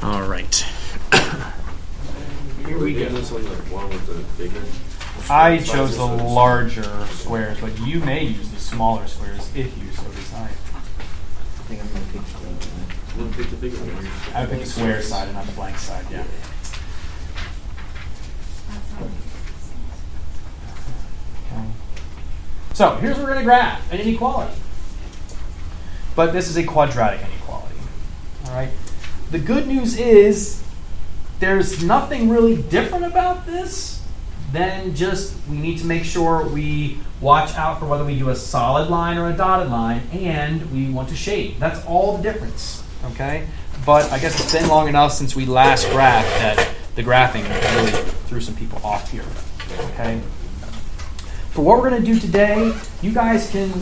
All right. Here we go. I chose the larger squares, but you may use the smaller squares if you so decide. I think I'm going to pick the bigger one. I would pick the square side and not the blank side, yeah. Okay. So here's what we're going to graph, an inequality. But this is a quadratic inequality. All right. The good news is there's nothing really different about this than just we need to make sure we watch out for whether we do a solid line or a dotted line, and we want to shade. That's all the difference. Okay. But I guess it's been long enough since we last graphed that the graphing really threw some people off here. Okay. For what we're going to do today, you guys can,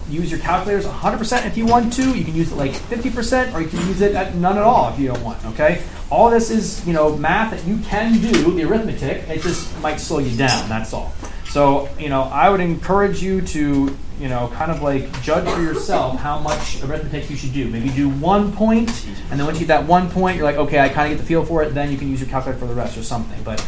use your calculators 100% if you want to. You can use it like 50%, or you can use it at none at all if you don't want. Okay. All this is, math that you can do, the arithmetic. It just might slow you down. That's all. So, I would encourage you to, kind of like judge for yourself how much arithmetic you should do. Maybe do 1 point, and then once you get that 1 point, you're like, okay, I kind of get the feel for it. Then you can use your calculator for the rest or something. But,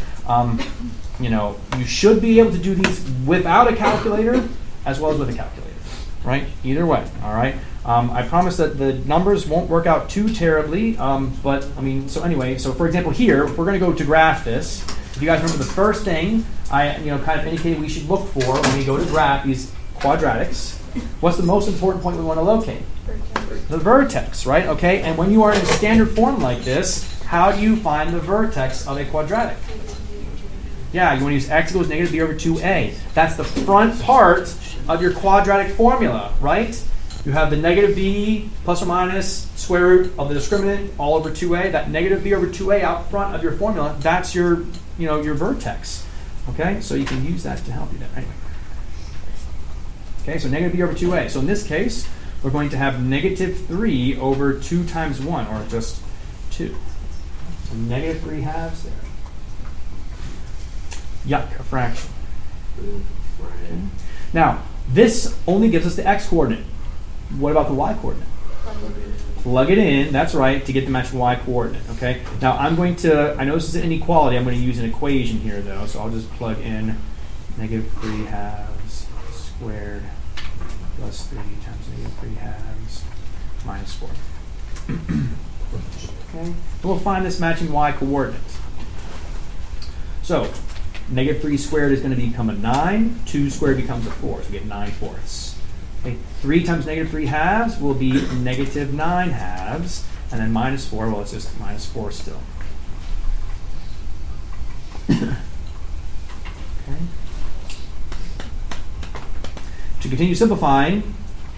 you should be able to do these without a calculator as well as with a calculator, right? Either way, all right? I promise that the numbers won't work out too terribly, but, so for example here, if we're going to go to graph this, if you guys remember the first thing I kind of indicated we should look for when we go to graph these quadratics, what's the most important point we want to locate? The vertex, right? Okay, and when you are in a standard form like this, how do you find the vertex of a quadratic? Yeah, you want to use x equals negative b over 2a. That's the front part of your quadratic formula, right? You have the negative b plus or minus square root of the discriminant all over 2a. That negative b over 2a out front of your formula, that's your, your vertex. Okay, so you can use that to help you there. Anyway. Okay, so negative b over 2a. So in this case, we're going to have negative 3 over 2 times 1, or just 2. So negative 3 halves there. Yuck, a fraction. Okay. Now, this only gives us the x-coordinate. What about the y-coordinate? Plug it in, that's right, to get the matching y-coordinate. Okay. Now, I know this is an inequality, I'm going to use an equation here, though, so I'll just plug in negative 3 halves squared plus 3 times negative 3 halves minus 4. Okay. And we'll find this matching y-coordinate. So, negative 3 squared is going to become a 9. 2 squared becomes a 4, so we get 9 fourths. Okay, 3 times negative 3 halves will be negative 9 halves. And then minus 4, well, it's just minus 4 still. Okay. To continue simplifying,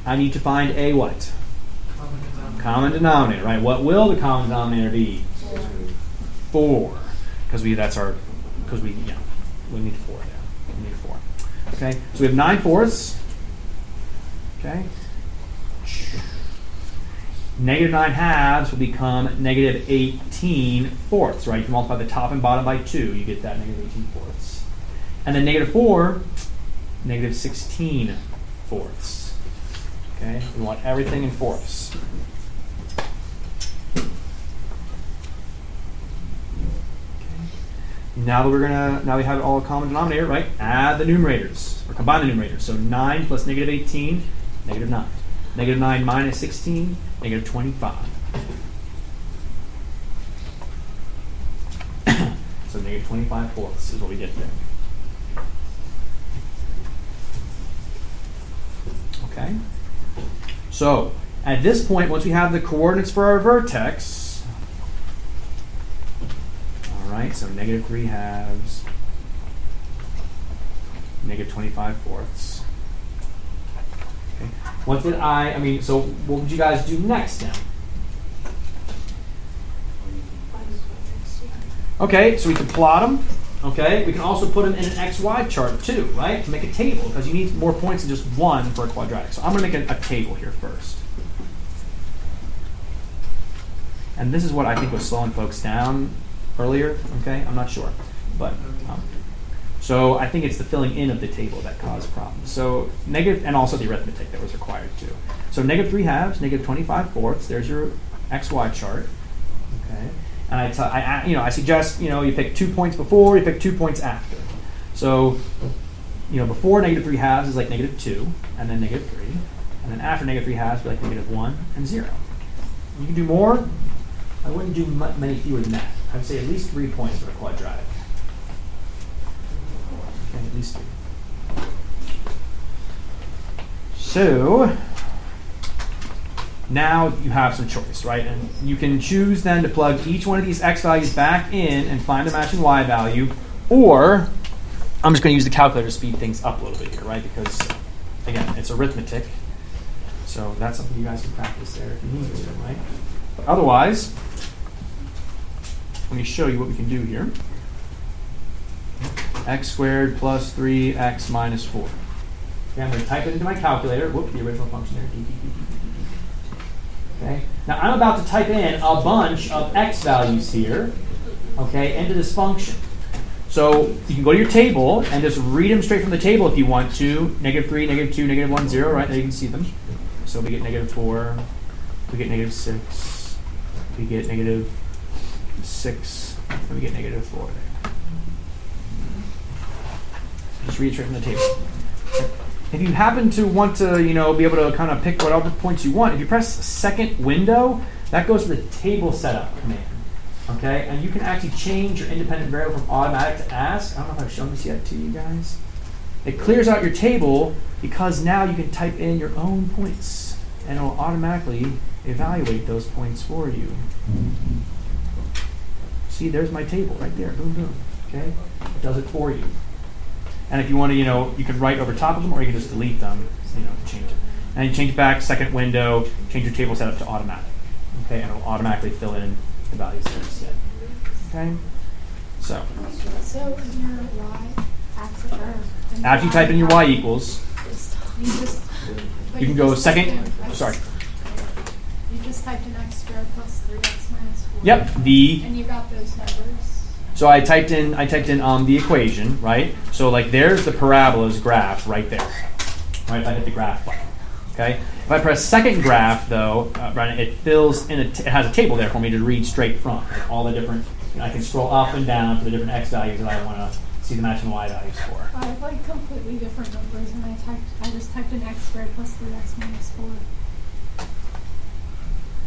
I need to find a what? Common denominator, right? What will the common denominator be? 4. Because we need 4 there. We need 4. Okay, so we have 9 fourths. Okay. Negative 9 halves will become negative 18 fourths, right? You can multiply the top and bottom by 2, you get that negative 18 fourths. And then negative 4, negative 16 fourths. Okay, we want everything in fourths. Now we have all common denominator, right? Add the numerators, or combine the numerators. So 9 plus negative 18, negative 9. Negative 9 minus 16, negative 25. So negative 25 fourths is what we get there. Okay? So, at this point, once we have the coordinates for our vertex, right, so negative 3 halves, negative 25 fourths. Okay. So what would you guys do next then? Okay, so we can plot them. Okay, we can also put them in an XY chart too, right? To make a table, because you need more points than just one for a quadratic. So I'm going to make a table here first. And this is what I think was slowing folks down earlier, okay? I'm not sure. But so I think it's the filling in of the table that caused problems. So negative, and also the arithmetic that was required too. So negative 3 halves, negative 25 fourths, there's your XY chart. Okay. and I suggest you pick 2 points before, you pick 2 points after. So before -3/2 is like -2, and then -3, and then after -3/2 would be like -1 and 0. You can do more. I wouldn't do many fewer than that. I'd say at least 3 points for a quadratic. Okay, at least 3. So now you have some choice, right? And you can choose then to plug each one of these x values back in and find the matching y value, or I'm just going to use the calculator to speed things up a little bit here, right? Because, again, it's arithmetic. So that's something you guys can practice there if you need to, right? But otherwise, let me show you what we can do here. X squared plus 3x minus 4. Okay, I'm going to type it into my calculator. Whoop, the original function there. Okay. Now I'm about to type in a bunch of x values here, okay, into this function. So you can go to your table and just read them straight from the table if you want to. -3, -2, -1, 0, right? There you can see them. So we get -4, we get -6, we get -6, and we get -4 there. Just read it straight from the table. If you happen to want to, be able to kind of pick whatever points you want, if you press second window, that goes to the table setup command. Okay, and you can actually change your independent variable from automatic to ask. I don't know if I've shown this yet to you guys. It clears out your table because now you can type in your own points, and it will automatically evaluate those points for you. See, there's my table right there. Boom, boom. Okay, it does it for you. And if you want to, you can write over top of them, or you can just delete them, to change it. And you change back, second window, change your table setup to automatic. Okay, and it will automatically fill in the values there instead. Okay, so in your y-axis, after you type in your y equals, you can go second. Sorry. You just typed in x squared plus 3x minus 4. Yep. And you got those numbers. So I typed in the equation, right? So like there's the parabola's graph right there, right? If I hit the graph button, okay. If I press second graph though, it fills in. It has a table there for me to read straight from. Like all the different. I can scroll up and down for the different x values that I want to see the matching y values for. I have like completely different numbers, and I just typed in x squared plus 3x minus 4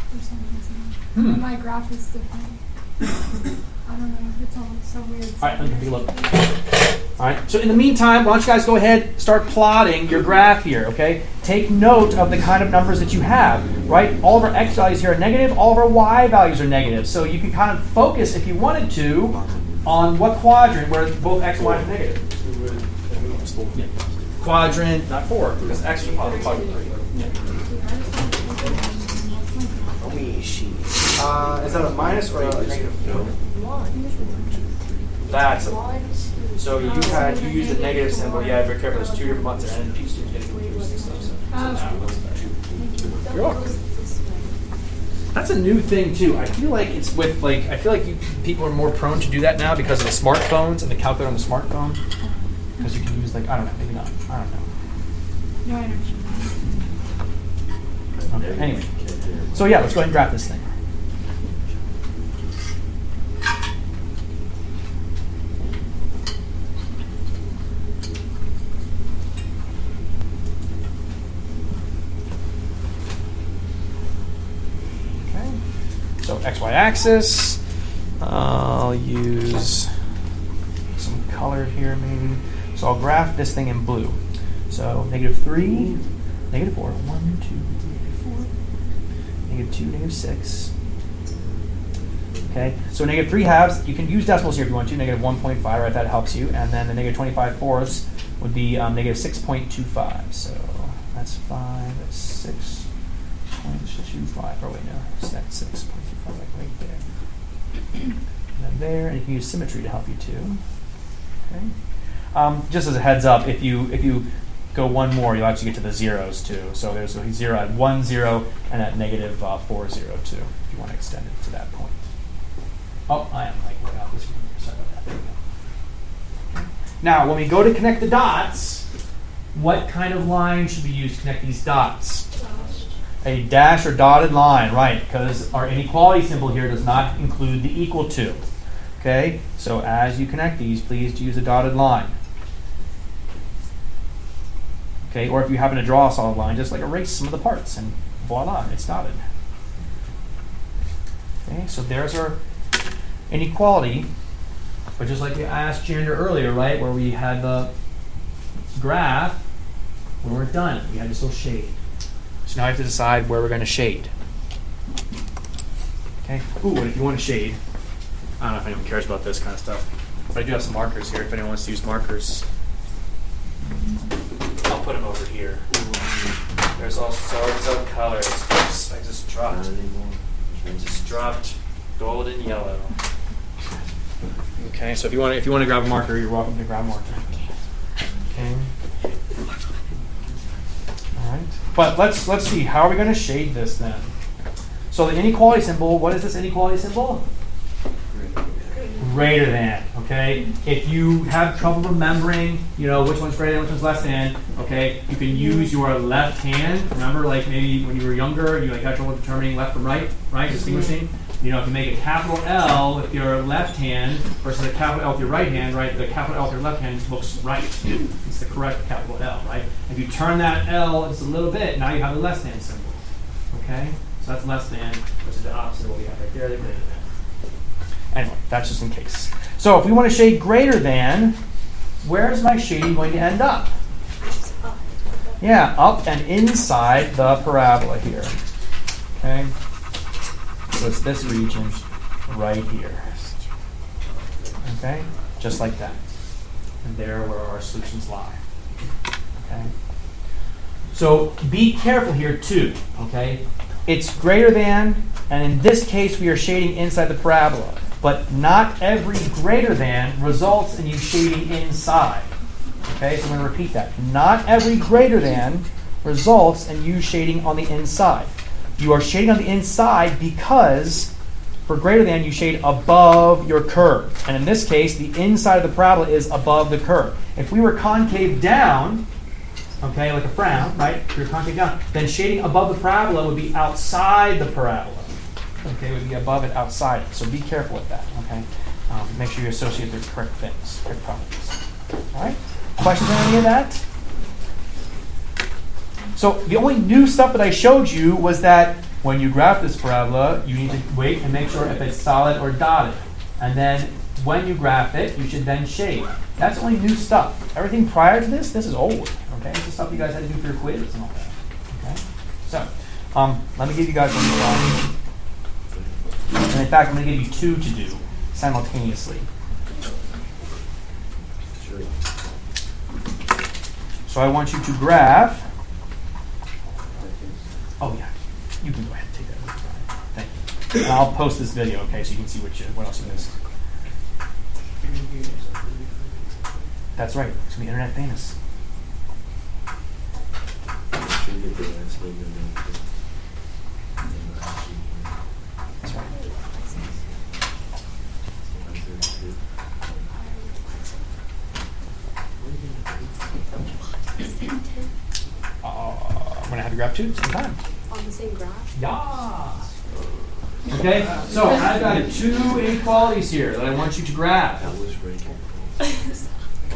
for some reason. And my graph is different. I don't know. It's all so weird. All right, let me take a look. All right. So in the meantime, why don't you guys go ahead, start plotting your graph here, okay? Take note of the kind of numbers that you have, right? All of our x values here are negative. All of our y values are negative. So you can kind of focus, if you wanted to, on what quadrant where both x and y are negative. Yeah. Quadrant, not 4, because x is positive quadrant 3. Yeah. Is that a minus or a negative 4? That's a minus. So you use the negative symbol. Yeah, very careful. There's 2 different buttons there, and people keep getting confused and stuff. You're welcome. That's a new thing too. I feel like it's with people are more prone to do that now because of the smartphones and the calculator on the smartphone. Because you can use I don't know, maybe not. I don't know. No, I don't. Okay. Anyway, so yeah, let's go ahead and graph this thing. So XY axis, I'll use some color here maybe. So I'll graph this thing in blue. So -3, -4, 1, 2, 3, 4, -2, -6. Okay, so -3/2, you can use decimals here if you want to, -1.5, right, that helps you. And then the -25/4 would be -6.25. So that's 5, that's 6.25. Oh wait, no, that's 6.25, like right there. And then there, and you can use symmetry to help you too. Okay. Just as a heads up, if you go one more, you'll actually get to the zeros too. So there's a 0 at 1, 0, and at -4, 0 too, if you want to extend it to that point. Oh, I am working out this. Sorry about that. There we go. Okay. Now, when we go to connect the dots, what kind of line should we use to connect these dots? A dash or dotted line, right, because our inequality symbol here does not include the equal to. Okay, so as you connect these, please use a dotted line. Okay, or if you happen to draw a solid line, just like erase some of the parts and voila, it's dotted. Okay, so there's our inequality. But just like we asked Jander earlier, right, where we had the graph, when we're done, we had this little shade. So now I have to decide where we're going to shade. Okay. Ooh, and if you want to shade, I don't know if anyone cares about this kind of stuff, but I do have some markers here if anyone wants to use markers. I'll put them over here. There's all sorts of colors. Oops, I just dropped gold and yellow. Okay, so if you want to grab a marker, you're welcome to grab a marker. Okay. All right. But let's see, how are we going to shade this then? So the inequality symbol, what is this inequality symbol? Greater than, okay? If you have trouble remembering, which one's greater than, which one's less than, okay, you can use your left hand. Remember, like maybe when you were younger, you had trouble determining left from right, distinguishing. If you make a capital L with your left hand versus a capital L with your right hand, right, the capital L with your left hand looks right. It's the correct capital L, right? If you turn that L just a little bit, now you have the less than symbol, okay? So that's less than versus the opposite of what we have right there, the greater than. Anyway, that's just in case. So if we want to shade greater than, where is my shading going to end up? Yeah, up and inside the parabola here. Okay? So it's this region right here. Okay? Just like that. And there where our solutions lie. Okay? So be careful here too. Okay? It's greater than, and in this case we are shading inside the parabola. But not every greater than results in you shading inside. Okay, so I'm going to repeat that. Not every greater than results in you shading on the inside. You are shading on the inside because for greater than, you shade above your curve. And in this case, the inside of the parabola is above the curve. If we were concave down, okay, like a frown, right? If we were concave down, then shading above the parabola would be outside the parabola. Okay, would be above it, outside it. So be careful with that, okay? Make sure you associate the correct things, correct properties. All right? Questions on any of that? So the only new stuff that I showed you was that when you graph this parabola, you need to wait and make sure if it's solid or dotted. And then when you graph it, you should then shade. That's only new stuff. Everything prior to this is old, okay? This is stuff you guys had to do for your quizzes and all that, okay? So let me give you guys one slide. And in fact, I'm going to give you two to do simultaneously. So I want you to graph. Oh yeah, you can go ahead and take that. Thank you. And I'll post this video, okay, so you can see what else you missed. That's right. It's going to be internet famous. That's right. I'm going to have you graph two at the same time. On the same graph? Yeah. Okay, so I've got two inequalities here that I want you to graph.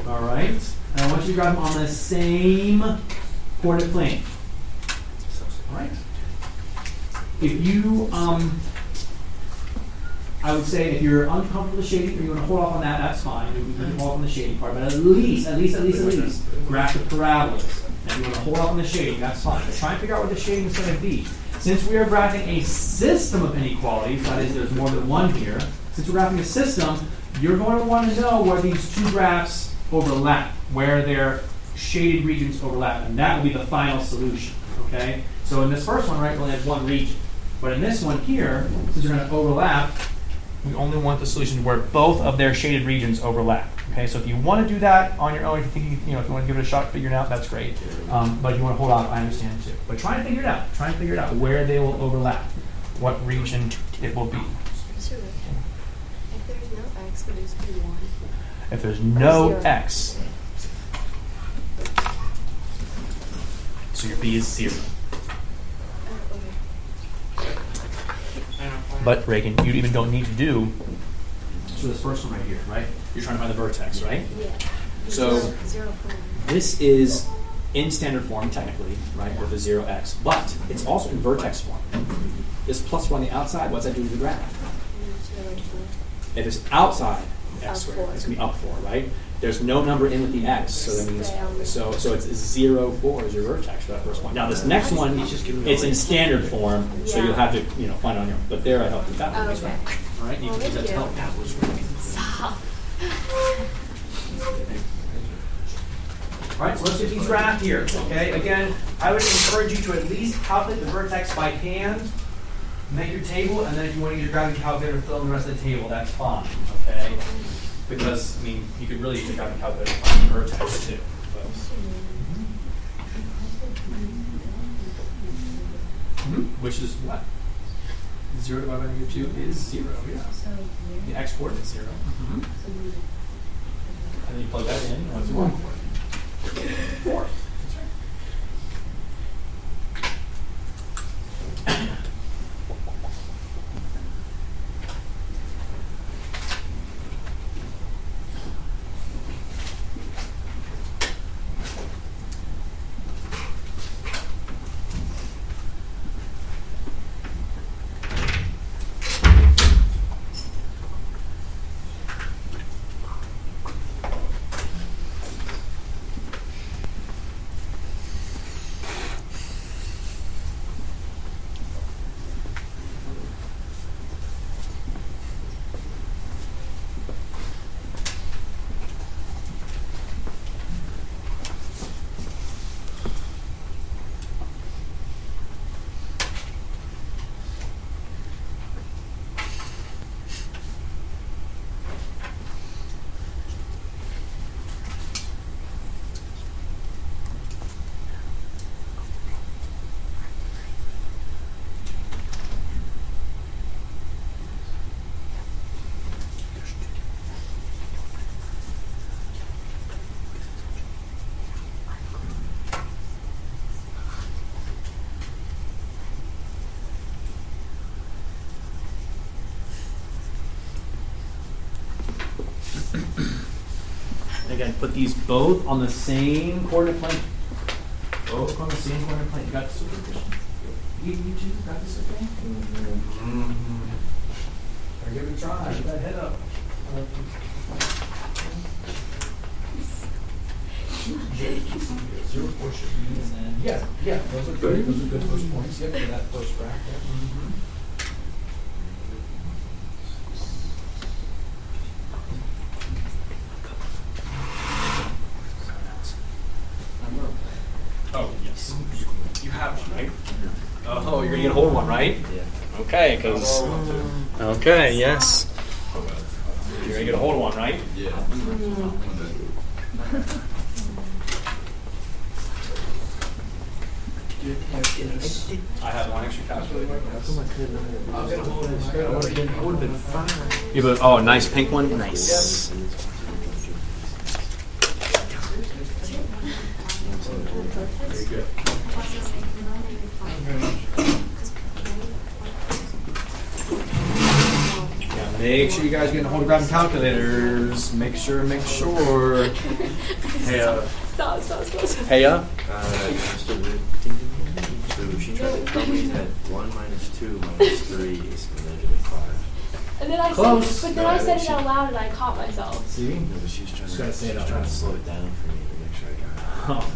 All right, and I want you to graph them on the same coordinate plane. All right. If you, I would say if you're uncomfortable with shading or you want to hold off on that, that's fine. You can hold off on the shading part, but at least, graph the parabolas. And if you want to hold off on the shading, that's fine. But try and figure out what the shading is going to be. Since we are graphing a system of inequalities, that is, there's more than one here. Since we're graphing a system, you're going to want to know where these two graphs overlap, where their shaded regions overlap, and that will be the final solution. Okay. So in this first one, right, we only have one region. But in this one here, since they're going to overlap, we only want the solution where both of their shaded regions overlap. Okay, so if you want to do that on your own, if you think if you want to give it a shot, figuring it out, that's great. But if you want to hold off, I understand too. But try and figure it out. Try and figure it out where they will overlap, what region it will be. So, if there's no x, would it be 1? If there's no x, so your b is 0. Okay. But Reagan, you even don't need to do. So this first one right here, right? You're trying to find the vertex, right? Yeah. So 0. this is in standard form technically, right, with a 0x, but it's also in vertex form. This plus 1 on the outside, what's that do to the graph? If it's outside x squared, it's going to be up 4, right? There's no number in with the x, so that means so it's 0, 4 is your vertex for that first one. Now this next one, it's in standard form, so you'll have to find it on your own. But there I helped you with that one. Okay. All right, you can use that to help. Stop. All right, so let's get these graphed here. Okay, again, I would encourage you to at least calculate the vertex by hand. Make your table, and then if you want to use your gravity calculator, fill in the rest of the table. That's fine. Okay. Because, I mean, you could really use a gravity calculator to find the vertex, too. Which is what? 0 divided by -2 is 0, yeah. The x coordinate is 0. And then you plug that in, and what's the y coordinate? 4. That's right. Again, put these both on the same coordinate plane. Both on the same coordinate plane. You got this, okay? You two got this, okay? Better give it a try. Get that head up. 0, 4 should be, and then yeah, those are good. Those are good first points. Yep, for that first rack there. Oh, yes. You have one, right? Oh, you're going to get a hold of one, right? Yeah. Okay, because... Okay, yes. You're going to get a hold of one, right? Yeah. I have one extra calculator. How come I couldn't I would have been fine. You have a nice pink one? Nice. Very good. Yeah, make sure you guys get a hold of grabbing calculators. Make sure. Hey, Stop. Hey, So she tried to tell me that 1 minus 2 minus 3 is -5. And then I Close. said, but then I said it out loud and I caught myself. See? No, but she was trying, Just gotta say it out trying loud. to slow it down for me to make sure I got Oh.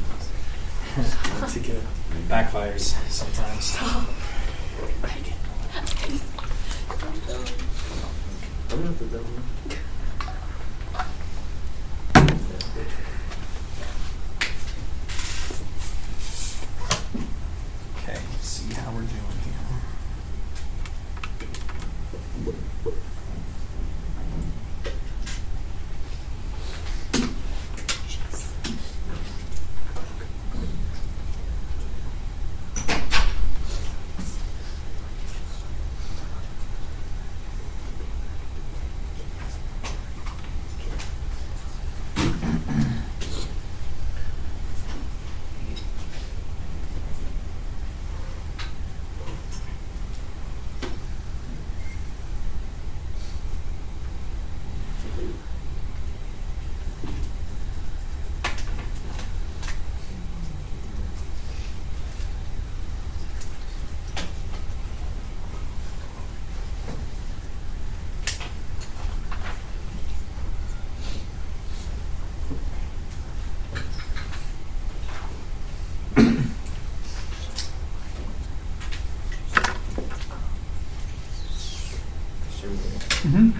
it. Once again. Backfires sometimes. Stop. I'm not the dumb one. Okay, let's see how we're doing here. Mm-hmm.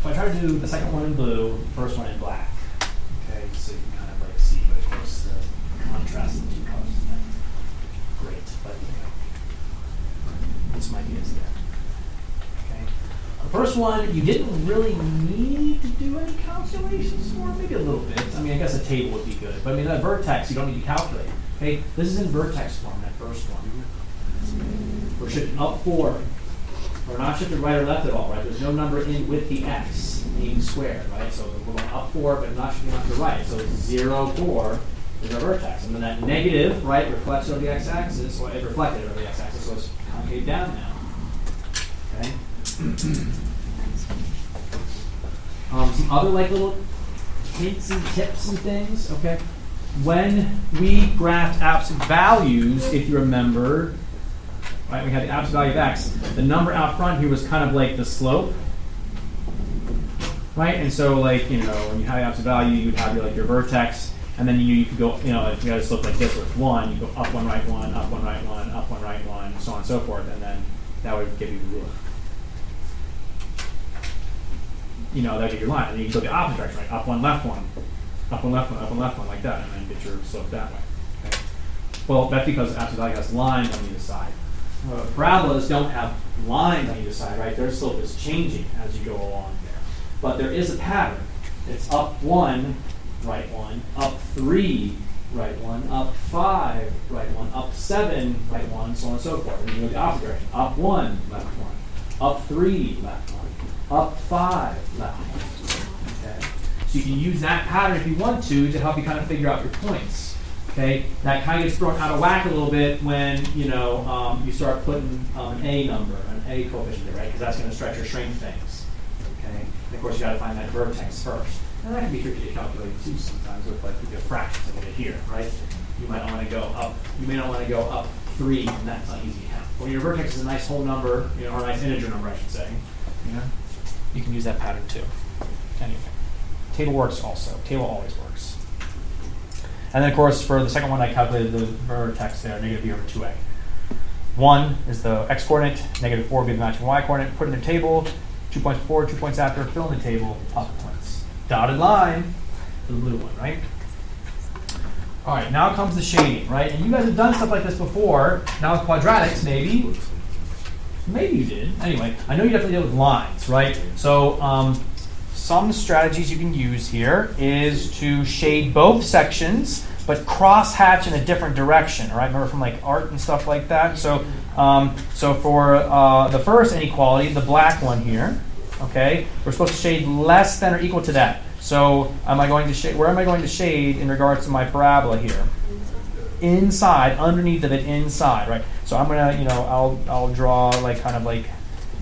So I tried to do the second one in blue, first one in black. Okay, so you can kind of like see, but of course the contrast of the two colors is not great, but you know, some ideas there. Okay. The first one you didn't really need to do any calculations for, maybe a little bit. I mean, I guess a table would be good, but I mean that vertex you don't need to calculate. Okay, this is in vertex form, that first one. We're shifting up 4. We're not shifted right or left at all, right? There's no number in with the x being squared, right? So we're going up 4, but not shifting left to right. So 0, 4 is our vertex. And then that negative, right, reflects over the x-axis, or it reflected over the x-axis, so it's concave down now. Okay? Some other like little hints and tips and things, okay? When we graphed absolute values, if you remember, right, we had the absolute value of x. The number out front here was kind of like the slope, right? And so, like, you know, when you have the absolute value, you'd have your, like, your vertex, and then you could go, you know, if you had a slope like this, where it's 1, you go up 1, right 1, up 1, right 1, up 1, right 1, so on and so forth, and then that would give you the ruler. You know, that would give you your line, and you can go the opposite direction, right? Up 1, left 1, up 1, left 1, up 1, left 1, like that, and then get your slope that way. Okay? Well, that's because absolute value has lines on either side. Parabolas don't have lines on either side, right? Their slope is changing as you go along there. But there is a pattern. It's up 1, right 1, up 3, right 1, up 5, right 1, up 7, right 1, so on and so forth. And you go the opposite direction. Up 1, left 1, up 3, left 1, up 5, left 1. Okay? So you can use that pattern if you want to help you kind of figure out your points. Okay, that kind of gets thrown out of whack a little bit when you start putting an A number, an A coefficient there, right? Because that's going to stretch or shrink things. Okay, and of course you got to find that vertex first, and that can be tricky to calculate too sometimes with like the fractions like here, right? You might not want to go up. You may not want to go up 3, and that's not easy to count. When your vertex is a nice whole number, or a nice integer number, I should say, you can use that pattern too. Anyway, table works also. Table always works. And then, of course, for the second one, I calculated the vertex there, negative b over 2a. 1 is the x-coordinate, negative 4 would be the matching y-coordinate. Put in the table, 2 points before, 2 points after, fill in the table, up points. Dotted line, for the blue one, right? All right, now comes the shading, right? And you guys have done stuff like this before. Now with quadratics, maybe. Maybe you did. Anyway, I know you definitely did with lines, right? So some strategies you can use here is to shade both sections, but cross-hatch in a different direction, all right? Remember from like art and stuff like that? So for the first inequality, the black one here, okay, we're supposed to shade less than or equal to that. So am I going to shade? Where am I going to shade in regards to my parabola here? Inside, underneath of it, inside, right? So I'm gonna, I'll draw like kind of like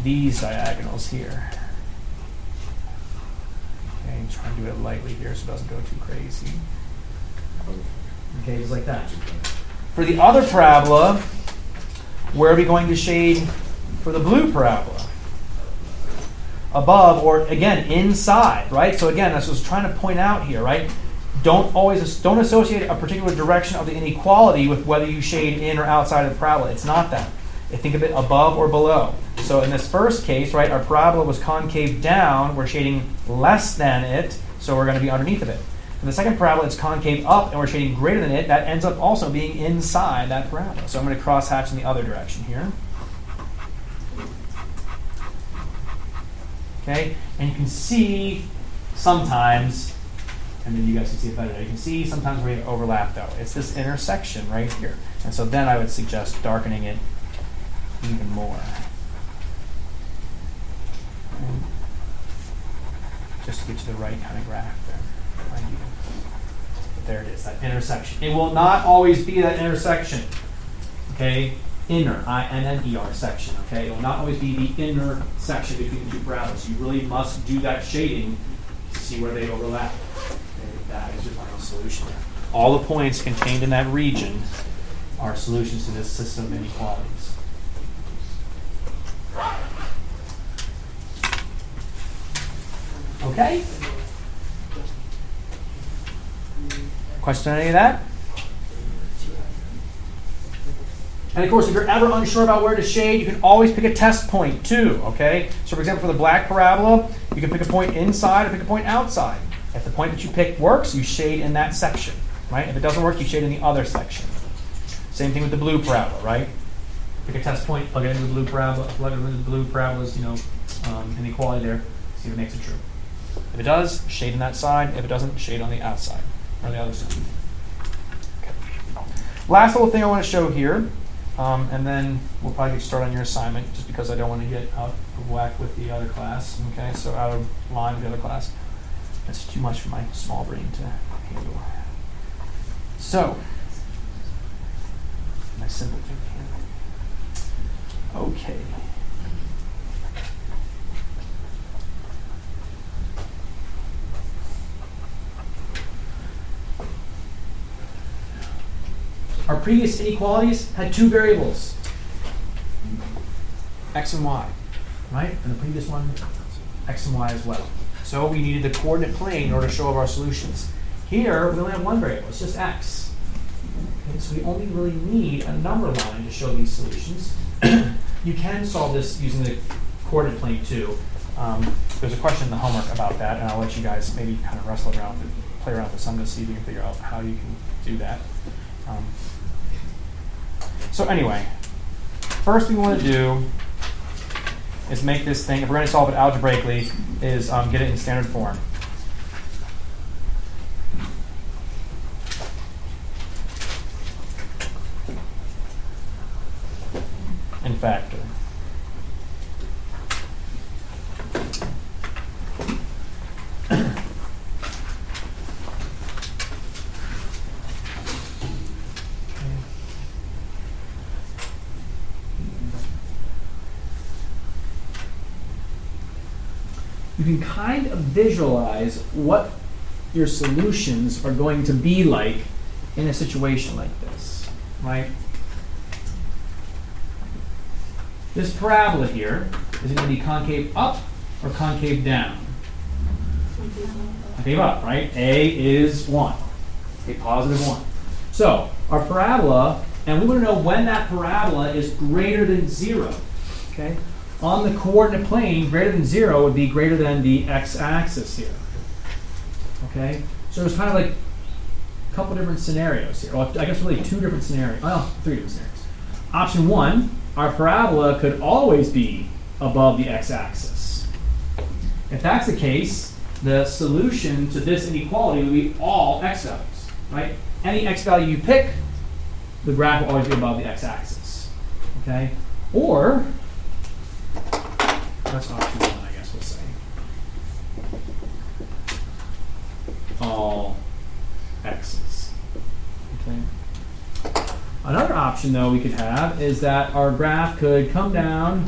these diagonals here. Okay, I'm trying to do it lightly here so it doesn't go too crazy. Okay, just like that. For the other parabola, where are we going to shade for the blue parabola? Above, or again, inside, right? So again, that's what I was trying to point out here, right? Don't associate a particular direction of the inequality with whether you shade in or outside of the parabola. It's not that. Think of it above or below. So in this first case, right, our parabola was concave down. We're shading less than it, so we're going to be underneath of it. In the second parabola, it's concave up, and we're shading greater than it. That ends up also being inside that parabola. So I'm going to cross-hatch in the other direction here. Okay, and you can see sometimes, and then you guys can see it better. You can see sometimes where you overlap though. It's this intersection right here. And so then I would suggest darkening it even more. And just to get you the right kind of graph there. But there it is, that intersection. It will not always be that intersection. Okay? Inner, I-N-N-E-R section, okay? It will not always be the inner section between the two parabolas. You really must do that shading to see where they overlap. Okay, that is your final solution. All the points contained in that region are solutions to this system of inequalities. Okay? Question on any of that? And of course, if you're ever unsure about where to shade, you can always pick a test point too, okay? So for example, for the black parabola, you can pick a point inside or pick a point outside. If the point that you pick works, you shade in that section, right? If it doesn't work, you shade in the other section. Same thing with the blue parabola, right? Pick a test point, plug it into the blue parabola, plug it into the blue parabola's, inequality there, see if it makes it true. If it does, shade in that side. If it doesn't, shade on the outside, or the other side. Okay. Last little thing I want to show here, and then we'll probably start on your assignment, just because I don't want to get out of whack with the other class. Okay, so out of line with the other class. That's too much for my small brain to handle. So, my simple thing here. Okay. Our previous inequalities had two variables, x and y, right? And the previous one, x and y as well. So we needed the coordinate plane in order to show our solutions. Here, we only have one variable, it's just x. Okay, so we only really need a number line to show these solutions. You can solve this using the coordinate plane too. There's a question in the homework about that, and I'll let you guys maybe kind of wrestle around and play around with some to see if you can figure out how you can do that. So anyway, first thing we want to do is make this thing, if we're going to solve it algebraically, is get it in standard form. And factor. You can kind of visualize what your solutions are going to be like in a situation like this, right? This parabola here is going to be concave up or concave down? Concave up, right? A is 1, a positive 1. So our parabola, and we want to know when that parabola is greater than 0, okay? On the coordinate plane, greater than 0 would be greater than the x-axis here. Okay? So there's kind of like a couple different scenarios here. Well, I guess really two different scenarios. Oh, three different scenarios. Option one, our parabola could always be above the x-axis. If that's the case, the solution to this inequality will be all x values, right? Any x value you pick, the graph will always be above the x-axis, okay? Or, that's option one, I guess we'll say. All x's, okay? Another option, though, we could have is that our graph could come down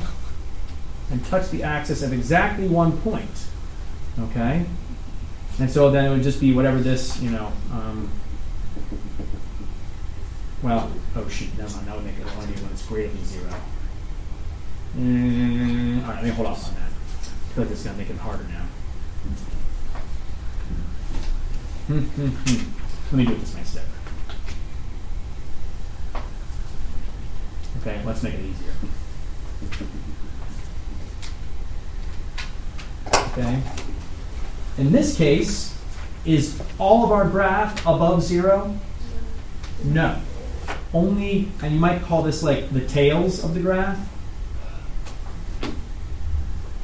and touch the axis at exactly 1 point, okay? And so then it would just be whatever this, well, oh shoot, never mind, that would make it only when it's greater than 0. All right, let me hold off on that. I feel like this is going to make it harder now. Let me do it this next step. Okay, let's make it easier. Okay. In this case, is all of our graph above 0? No. Only, and you might call this like the tails of the graph.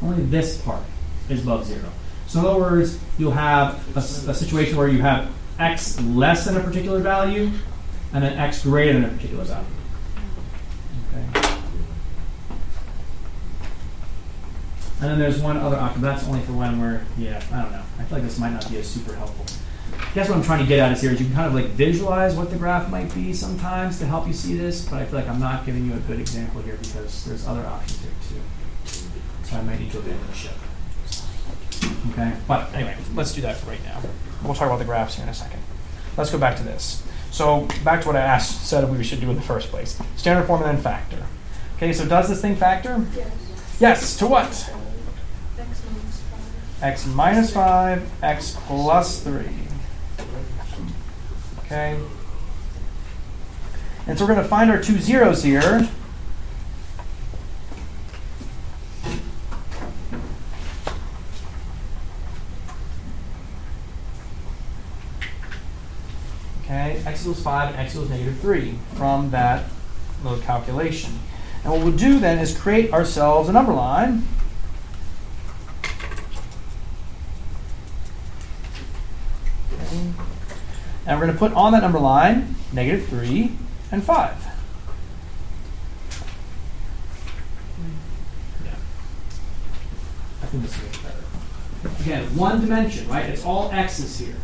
Only this part is above 0. So in other words, you'll have a situation where you have x less than a particular value, and then x greater than a particular value. Okay. And then there's one other option, but that's only for when we're, I don't know. I feel like this might not be as super helpful. I guess what I'm trying to get at is here is you can kind of like visualize what the graph might be sometimes to help you see this, but I feel like I'm not giving you a good example here because there's other options here too. So I might need to abandon the ship. Okay, but anyway, let's do that for right now. We'll talk about the graphs here in a second. Let's go back to this. So back to what I said we should do in the first place. Standard form and then factor. Okay, so does this thing factor? Yes. Yes, to what? X minus 5, x plus 3. Okay. And so we're going to find our two zeros here. Okay, x equals 5 and x equals negative 3 from that little calculation. And what we'll do then is create ourselves a number line. Okay. And we're going to put on that number line negative 3 and 5. Yeah. I think this looks better. Again, one dimension, right? It's all x's here.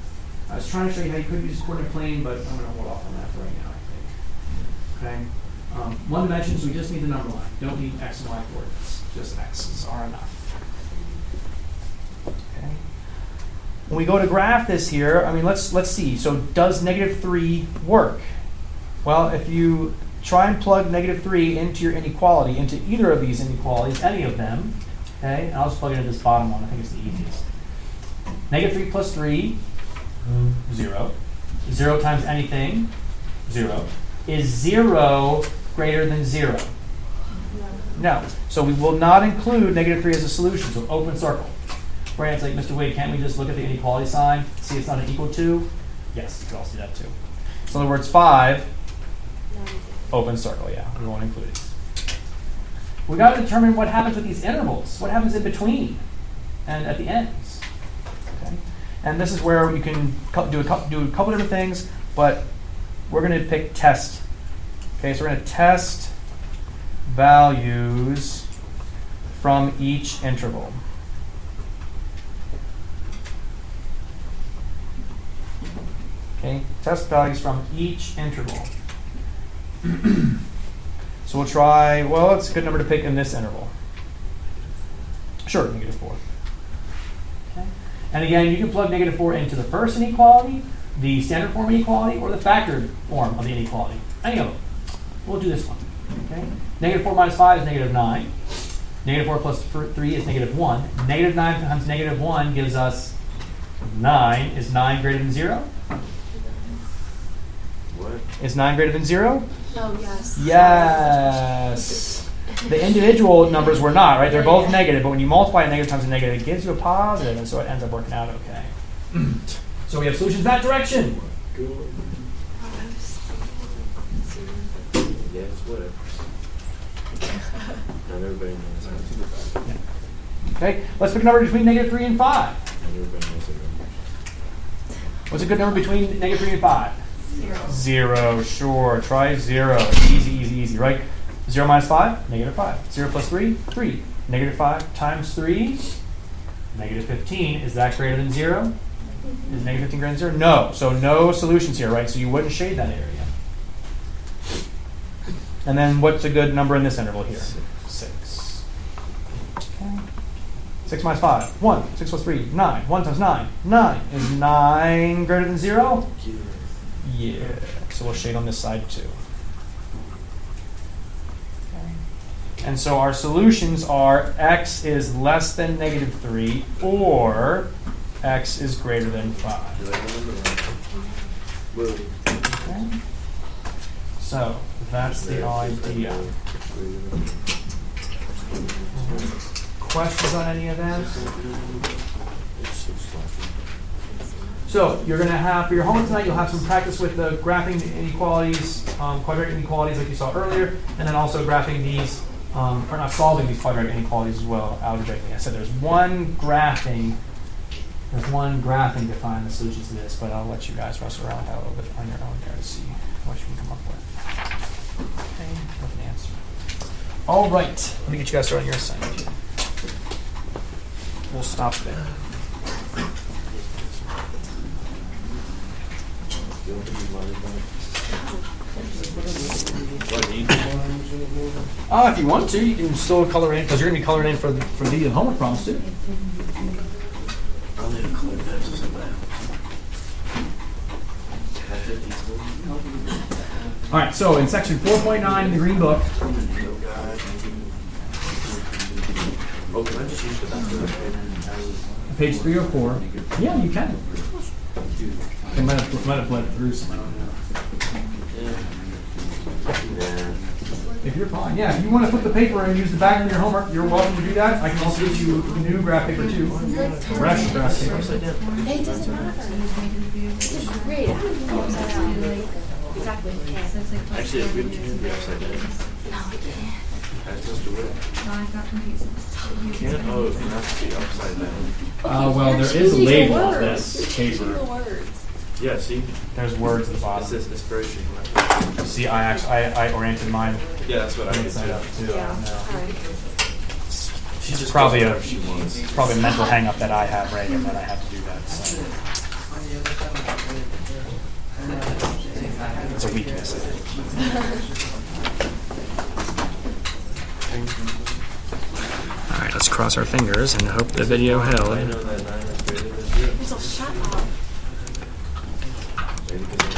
I was trying to show you how you could use coordinate plane, but I'm going to hold off on that for right now, I think. Okay. One dimension, so we just need the number line. Don't need x and y coordinates. Just x's are enough. Okay. When we go to graph this here, I mean, let's see. So does negative 3 work? Well, if you try and plug negative 3 into your inequality, into either of these inequalities, any of them, okay, and I'll just plug it into this bottom one. I think it's the easiest. Negative 3 plus 3, 0. 0 times anything, 0. Is 0 greater than 0? No. So we will not include negative 3 as a solution, so open circle. Brandon's like, Mr. Wade, can't we just look at the inequality sign, see it's not an equal to? Yes, you can also do that too. So in other words, 5, open circle, yeah, we won't include it. We got to determine what happens with these intervals. What happens in between and at the ends? Okay. And this is where you can do a couple different things, but we're going to pick test. Okay, so we're going to test values from each interval. Okay, test values from each interval. So we'll try, well, it's a good number to pick in this interval. Sure, negative 4. Okay. And again, you can plug negative 4 into the first inequality, the standard form inequality, or the factored form of the inequality. Any of them. We'll do this one. Okay. Negative 4 minus 5 is negative 9. Negative 4 plus 3 is negative 1. Negative 9 times negative 1 gives us 9. Is 9 greater than 0? What? Is 9 greater than 0? Oh, yes. Yes. The individual numbers were not, right? They're both negative, but when you multiply a negative times a negative, it gives you a positive, and so it ends up working out okay. So we have solutions that direction. Go. I was thinking Yeah, it's whatever. Not everybody knows how to do that. Okay, let's pick a number between negative 3 and 5. Not everybody knows the numbers. What's a good number between negative 3 and 5? 0. 0, sure. Try 0. Easy, easy, easy, right? 0 minus 5, negative 5. 0 plus 3, 3. Negative 5 times 3, negative 15. Is that greater than 0? Is negative 15 greater than 0? No. So no solutions here, right? So you wouldn't shade that area. And then what's a good number in this interval here? 6. Okay. 6 minus 5, 1. 6 plus 3, 9. 1 times 9, 9. Is 9 greater than 0? Yeah. So we'll shade on this side too. Okay. And so our solutions are x is less than negative 3 or x is greater than 5. Do I remember that? Well, Okay. So that's the idea. Questions on any of that? So you're going to have, for your homework tonight, you'll have some practice with the graphing inequalities, quadratic inequalities like you saw earlier, and then also graphing these, or not solving these quadratic inequalities as well, algebraically. I said there's one graphing to find the solutions to this, but I'll let you guys wrestle around with that a little bit on your own there to see what you can come up with. Okay, with an answer. All right, let me get you guys started on your assignment here. We'll stop there. If you want to, you can still color in, because you're going to be coloring in for the homework problems too. I'll need a color pencil somewhere. All right, so in section 4.9 in the green book, Oh, can I just use the back of the paper? page 304. Yeah, you can. It might have bled through some. I don't know. Yeah. If you're fine, yeah. If you want to flip the paper and use the back of your homework, you're welcome to do that. I can also get you new graph paper too. Fresh graph paper. It doesn't matter. It's great. I don't know upside down. Exactly. Actually, it really can be upside down. No, it can't. I just do it. You can't? Oh, it has to be upside down. Well, there is a label on this paper. Words. Yeah, see? There's words at the It bottom. says inspiration. See, I oriented mine Yeah, that's what I did. inside out too. Yeah. No. All right. She just Probably does a whatever she wants. It's probably a mental hang up that I have, right, and that I have to do that. So. It's a weakness, I think. All right, let's cross our fingers and hope the video held. I know that 9 is greater than 0. So shut up. Maybe because